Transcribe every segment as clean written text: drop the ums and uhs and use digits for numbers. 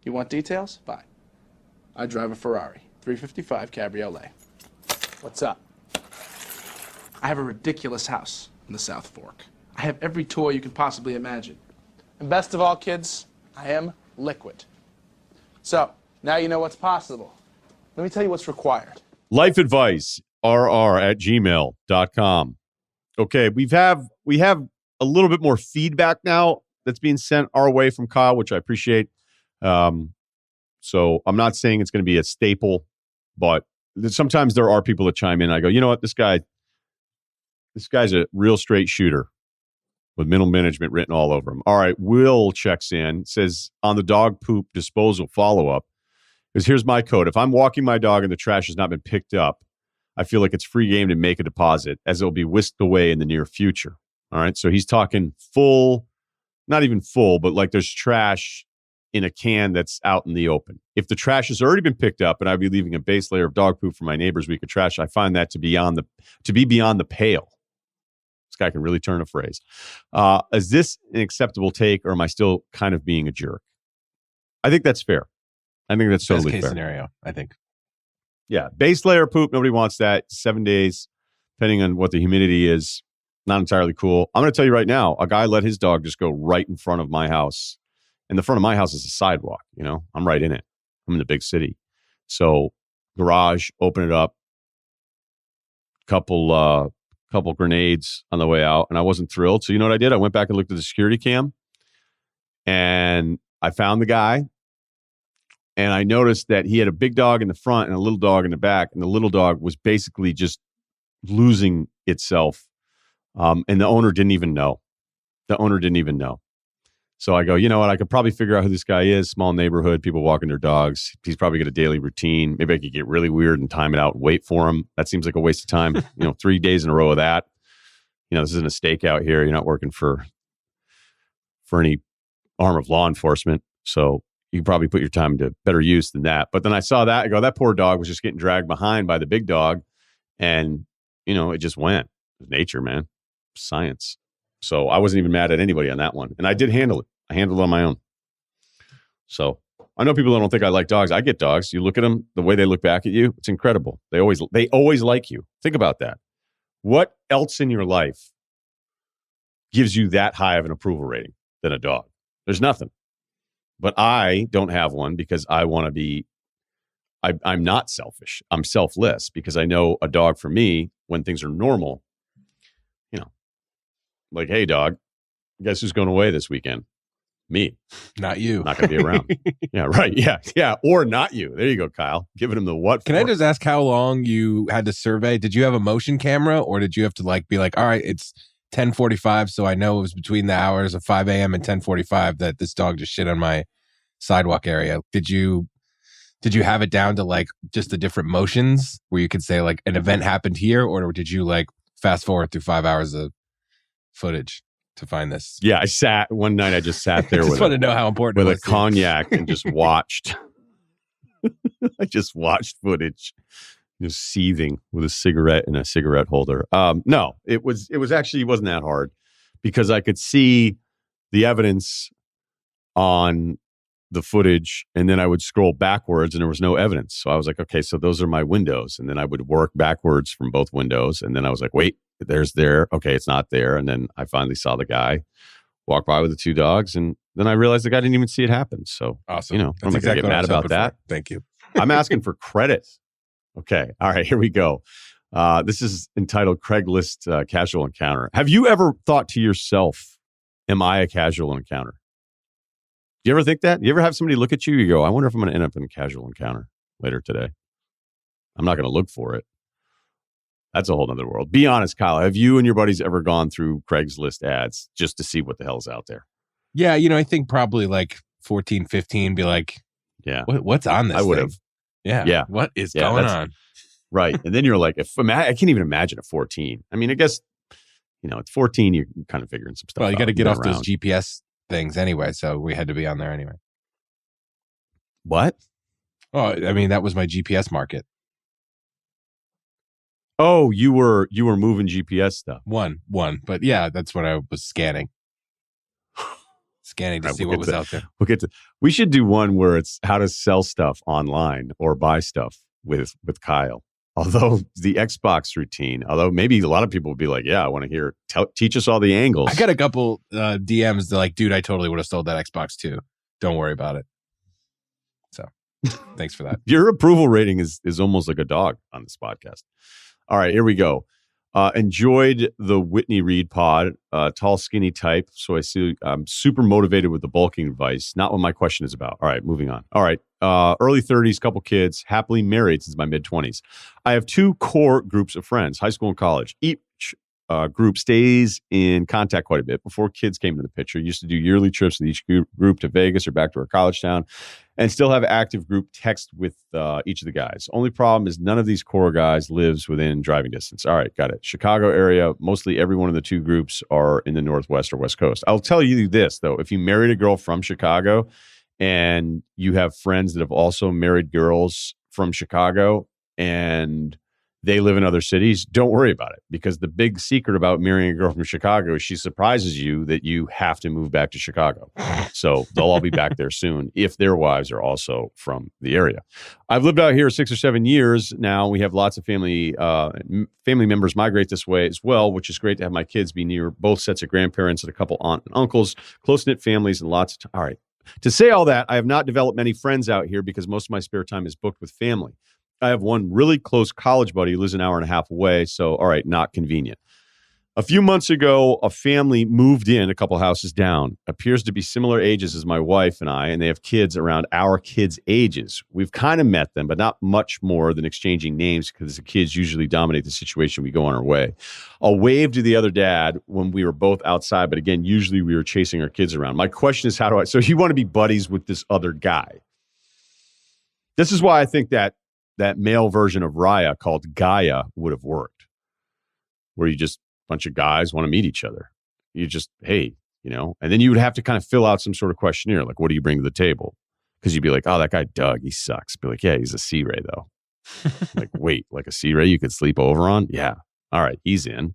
You want details? Fine. I drive a Ferrari 355 Cabriolet. What's up? I have a ridiculous house in the South Fork. I have every toy you can possibly imagine. And best of all, kids, I am liquid. So, now you know what's possible. Let me tell you what's required. Life advice, rr@gmail.com. Okay, we have a little bit more feedback now that's being sent our way from Kyle, which I appreciate. So I'm not saying it's going to be a staple, but sometimes there are people that chime in. I go, you know what, this guy's a real straight shooter with middle management written all over him. All right, Will checks in, says on the dog poop disposal follow-up, because here's my code. If I'm walking my dog and the trash has not been picked up, I feel like it's free game to make a deposit, as it'll be whisked away in the near future. All right, so he's talking full, not even full, but like there's trash in a can that's out in the open. If the trash has already been picked up and I'd be leaving a base layer of dog poop for my neighbor's week of trash, I find that to be beyond the pale. This guy can really turn a phrase. Is this an acceptable take, or am I still kind of being a jerk? I think that's fair. I think that's totally fair. Best case fair. scenario, I think. Yeah, base layer poop, nobody wants that. 7 days, depending on what the humidity is, not entirely cool. I'm going to tell you right now, a guy let his dog just go right in front of my house. And the front of my house is a sidewalk, you know? I'm right in it. I'm in the big city. So garage, open it up, couple grenades on the way out, and I wasn't thrilled. So you know what I did? I went back and looked at the security cam, and I found the guy. And I noticed that he had a big dog in the front and a little dog in the back, and the little dog was basically just losing itself. And the owner didn't even know. So I go, you know what? I could probably figure out who this guy is. Small neighborhood, people walking their dogs. He's probably got a daily routine. Maybe I could get really weird and time it out and wait for him. That seems like a waste of time. 3 days in a row of that. This isn't a stakeout here. You're not working for any arm of law enforcement. So you can probably put your time to better use than that. But then I saw that. I go, that poor dog was just getting dragged behind by the big dog. And, it just went. Nature, man. Science. So I wasn't even mad at anybody on that one. And I did handle it. I handled it on my own. So I know people that don't think I like dogs. I get dogs. You look at them, the way they look back at you, it's incredible. They always like you. Think about that. What else in your life gives you that high of an approval rating than a dog? There's nothing. But I don't have one because I want to be, I'm not selfish. I'm selfless because I know a dog for me, when things are normal, like, hey, dog, guess who's going away this weekend? Me. Not you. Not going to be around. Yeah, right. Yeah. Or not you. There you go, Kyle. Giving him the what? Can I just ask how long you had to survey? Did you have a motion camera, or did you have to be like, all right, it's 10:45, so I know it was between the hours of 5 a.m. and 10:45 that this dog just shit on my sidewalk area? Did you have it down to just the different motions where you could say an event happened here, or did you fast forward through 5 hours of footage to find this? Yeah, I sat one night. I just sat there just want to know how important with it was a cognac and just watched. I just watched footage, just seething with a cigarette and a cigarette holder. No, it wasn't that hard because I could see the evidence on the footage, and then I would scroll backwards and there was no evidence. So I was like, okay, so those are my windows. And then I would work backwards from both windows. And then I was like, wait, there's there. Okay, it's not there. And then I finally saw the guy walk by with the two dogs. And then I realized the guy didn't even see it happen. So, awesome. I'm not going to get mad about that. Thank you. I'm asking for credit. Okay. All right, here we go. This is entitled Craigslist Casual Encounter. Have you ever thought to yourself, am I a casual encounter? Do you ever think that? You ever have somebody look at you, you go, I wonder if I'm going to end up in a casual encounter later today. I'm not going to look for it. That's a whole nother world. Be honest, Kyle. Have you and your buddies ever gone through Craigslist ads just to see what the hell's out there? Yeah, I think probably 14, 15, be like, yeah, what's on this I would have. Yeah. What is going on? Right. And then you're like, I can't even imagine at 14. I mean, I guess, at 14, you're kind of figuring some stuff out. Well, you got to get off those GPS things anyway, so we had to be on there anyway. What? Oh, I mean, that was my GPS market. Oh, you were moving GPS stuff. One, but yeah, that's what I was scanning scanning to All right, see we'll what get was out there. We should do one where it's how to sell stuff online or buy stuff with Kyle. Although the Xbox routine, although maybe a lot of people would be like, yeah, I want to hear, teach us all the angles. I got a couple DMs that like, dude, I totally would have sold that Xbox too. Don't worry about it. So thanks for that. Your approval rating is almost like a dog on this podcast. All right, here we go. Enjoyed the Whitney Reed pod, tall, skinny type. So I see I'm super motivated with the bulking advice. Not what my question is about. All right, moving on. All right, early 30s, couple kids, happily married since my mid 20s. I have two core groups of friends, high school and college. Each group stays in contact quite a bit. Before kids came into the picture, used to do yearly trips with each group to Vegas or back to our college town, and still have active group text with each of the guys. Only problem is none of these core guys lives within driving distance. All right, got it. Chicago area, mostly every one of the two groups are in the Northwest or West Coast. I'll tell you this, though. If you married a girl from Chicago and you have friends that have also married girls from Chicago and they live in other cities, don't worry about it, because the big secret about marrying a girl from Chicago is she surprises you that you have to move back to Chicago. So they'll all be back there soon if their wives are also from the area. I've lived out here 6 or 7 years now. We have lots of family members migrate this way as well, which is great to have my kids be near both sets of grandparents and a couple aunt and uncles, close-knit families, and lots of all right. To say all that, I have not developed many friends out here because most of my spare time is booked with family. I have one really close college buddy who lives an hour and a half away. So, all right, not convenient. A few months ago, a family moved in a couple houses down. Appears to be similar ages as my wife and I, and they have kids around our kids' ages. We've kind of met them, but not much more than exchanging names because the kids usually dominate the situation. We go on our way. I'll wave to the other dad when we were both outside, but again, usually we were chasing our kids around. My question is, so you want to be buddies with this other guy? This is why I think that male version of Raya called Gaia would have worked, where you just bunch of guys want to meet each other. You just, hey, and then you would have to kind of fill out some sort of questionnaire, like, what do you bring to the table? Because you'd be like, oh, that guy Doug, he sucks. Be like, yeah, he's a C-Ray though. Like, wait, like a C-Ray you could sleep over on? Yeah. All right, he's in,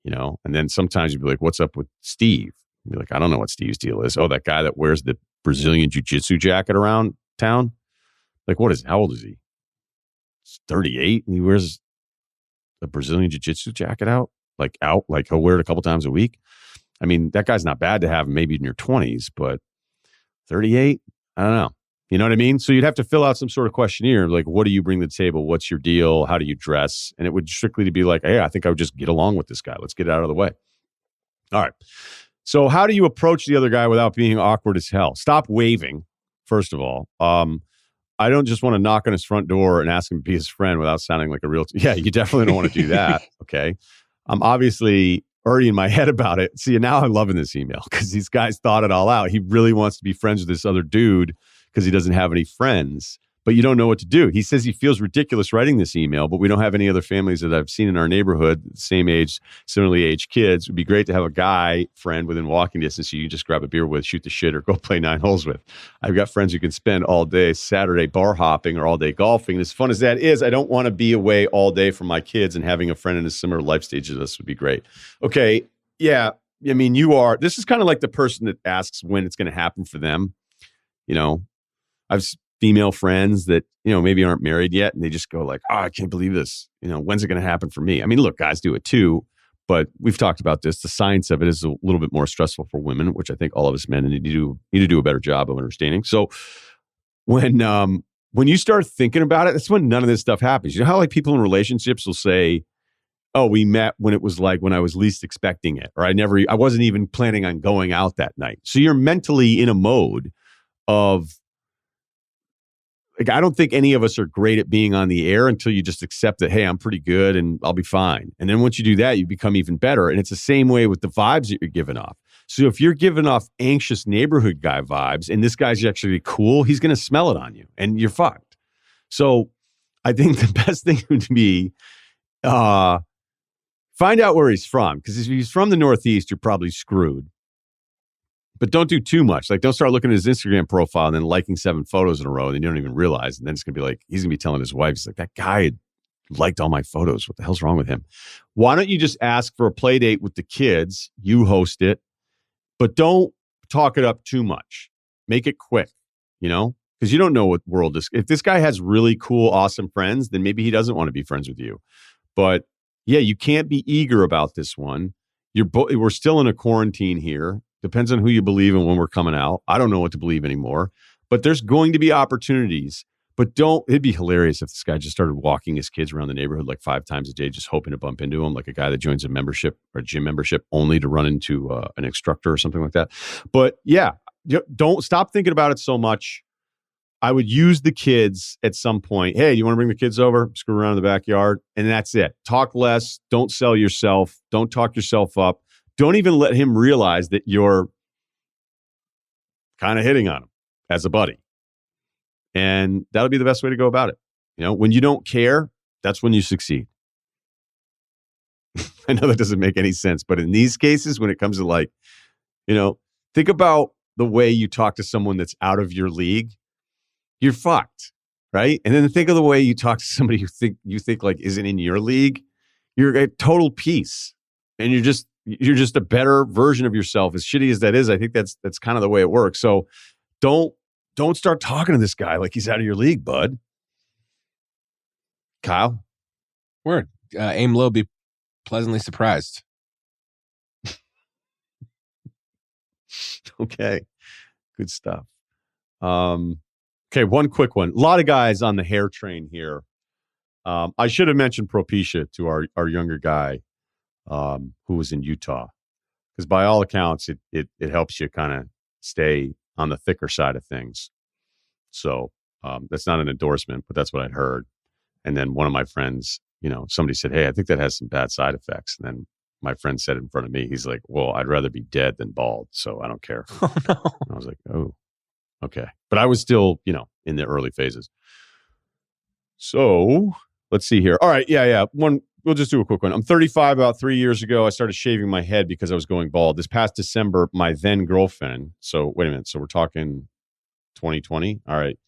and then sometimes you'd be like, what's up with Steve? You'd be like, I don't know what Steve's deal is. Oh, that guy that wears the Brazilian jiu-jitsu jacket around town? Like, how old is he? 38 and he wears a Brazilian jiu-jitsu jacket out, like he'll wear it a couple times a week. I mean, that guy's not bad to have maybe in your 20s, but 38, I don't know. You know what I mean? So you'd have to fill out some sort of questionnaire, like, what do you bring to the table? What's your deal? How do you dress? And it would strictly be like, hey, I think I would just get along with this guy. Let's get it out of the way. All right. So how do you approach the other guy without being awkward as hell? Stop waving, first of all. I don't just want to knock on his front door and ask him to be his friend without sounding like a real... Yeah, you definitely don't want to do that, okay? I'm obviously already in my head about it. See, now I'm loving this email because these guys thought it all out. He really wants to be friends with this other dude because he doesn't have any friends, but you don't know what to do. He says he feels ridiculous writing this email, but we don't have any other families that I've seen in our neighborhood, same age, similarly aged kids. It would be great to have a guy friend within walking distance you can just grab a beer with, shoot the shit, or go play 9 holes with. I've got friends who can spend all day Saturday bar hopping or all day golfing. As fun as that is, I don't want to be away all day from my kids, and having a friend in a similar life stage as us would be great. Okay, yeah, I mean, this is kind of like the person that asks when it's going to happen for them. I've female friends that, maybe aren't married yet, and they just go like, oh, I can't believe this. When's it going to happen for me? I mean, look, guys do it too, but we've talked about this. The science of it is a little bit more stressful for women, which I think all of us men need to do a better job of understanding. So when you start thinking about it, that's when none of this stuff happens. You know how like people in relationships will say, oh, we met when it was like when I was least expecting it, or I wasn't even planning on going out that night. So you're mentally in a mode of, like, I don't think any of us are great at being on the air until you just accept that, hey, I'm pretty good and I'll be fine. And then once you do that, you become even better. And it's the same way with the vibes that you're giving off. So if you're giving off anxious neighborhood guy vibes and this guy's actually cool, he's going to smell it on you and you're fucked. So I think the best thing would be find out where he's from. Because if he's from the Northeast, you're probably screwed. But don't do too much. Like, don't start looking at his Instagram profile and then liking 7 photos in a row and you don't even realize. And then it's going to be like, he's going to be telling his wife, he's like, that guy liked all my photos. What the hell's wrong with him? Why don't you just ask for a play date with the kids? You host it. But don't talk it up too much. Make it quick, because you don't know what world is. If this guy has really cool, awesome friends, then maybe he doesn't want to be friends with you. But yeah, you can't be eager about this one. We're still in a quarantine here. Depends on who you believe and when we're coming out. I don't know what to believe anymore. But there's going to be opportunities. But it'd be hilarious if this guy just started walking his kids around the neighborhood like 5 times a day, just hoping to bump into them, like a guy that joins a membership or a gym membership only to run into an instructor or something like that. But yeah, don't stop thinking about it so much. I would use the kids at some point. Hey, you want to bring the kids over? Screw around in the backyard. And that's it. Talk less. Don't sell yourself. Don't talk yourself up. Don't even let him realize that you're kind of hitting on him as a buddy. And that'll be the best way to go about it. When you don't care, that's when you succeed. I know that doesn't make any sense, but in these cases, when it comes to think about the way you talk to someone that's out of your league, you're fucked, right? And then think of the way you talk to somebody who you think like isn't in your league. You're at total peace, and you're just a better version of yourself. As shitty as that is, I think that's kind of the way it works. So don't start talking to this guy like he's out of your league, bud. Kyle? Word. Aim low, be pleasantly surprised. Okay. Good stuff. Okay, one quick one. A lot of guys on the hair train here. I should have mentioned Propecia to our younger guy who was in Utah. Because by all accounts, it helps you kind of stay on the thicker side of things. So that's not an endorsement, but that's what I'd heard. And then one of my friends, somebody said, hey, I think that has some bad side effects. And then my friend said in front of me, he's like, well, I'd rather be dead than bald, so I don't care. Oh, no. And I was like, oh, okay. But I was still, in the early phases. So let's see here. All right. Yeah. We'll just do a quick one. I'm 35. About 3 years ago, I started shaving my head because I was going bald. This past December, my then girlfriend. So wait a minute. So we're talking 2020. All right.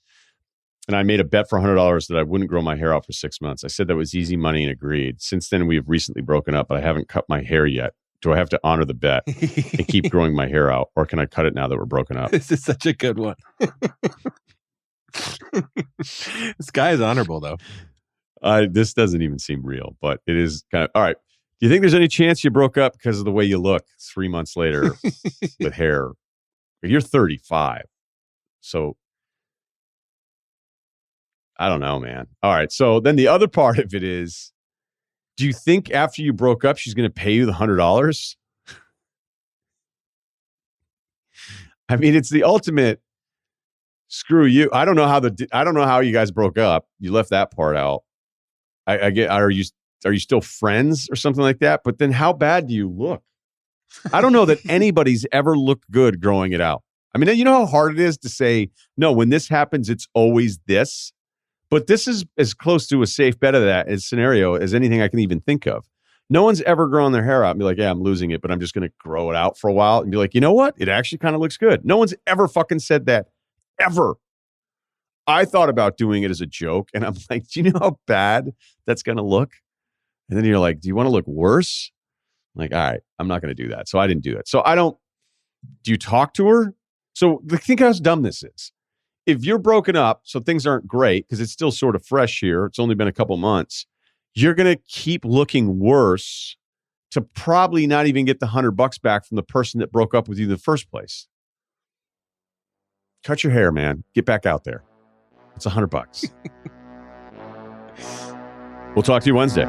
And I made a bet for $100 that I wouldn't grow my hair out for 6 months. I said that was easy money and agreed. Since then, we have recently broken up, but I haven't cut my hair yet. Do I have to honor the bet and keep growing my hair out, or can I cut it now that we're broken up? This is such a good one. This guy is honorable, though. This doesn't even seem real, but it is kind of all right. Do you think there's any chance you broke up because of the way you look 3 months later with hair? You're 35. So I don't know, man. All right. So then the other part of it is, do you think after you broke up, she's going to pay you the $100? I mean, it's the ultimate screw you. I don't know how you guys broke up. You left that part out. I get, are you still friends or something like that? But then how bad do you look? I don't know that anybody's ever looked good growing it out. I mean, you know how hard it is to say, no, when this happens, it's always this. But this is as close to a safe bet of that as scenario as anything I can even think of. No one's ever grown their hair out and be like, yeah, I'm losing it, but I'm just going to grow it out for a while and be like, you know what? It actually kind of looks good. No one's ever fucking said that, ever. I thought about doing it as a joke, and I'm like, do you know how bad that's going to look? And then you're like, do you want to look worse? I'm like, all right, I'm not going to do that. So I didn't do it. So do you talk to her? So think how dumb this is. If you're broken up, so things aren't great because it's still sort of fresh here. It's only been a couple months. You're going to keep looking worse to probably not even get the $100 back from the person that broke up with you in the first place. Cut your hair, man. Get back out there. It's $100. We'll talk to you Wednesday.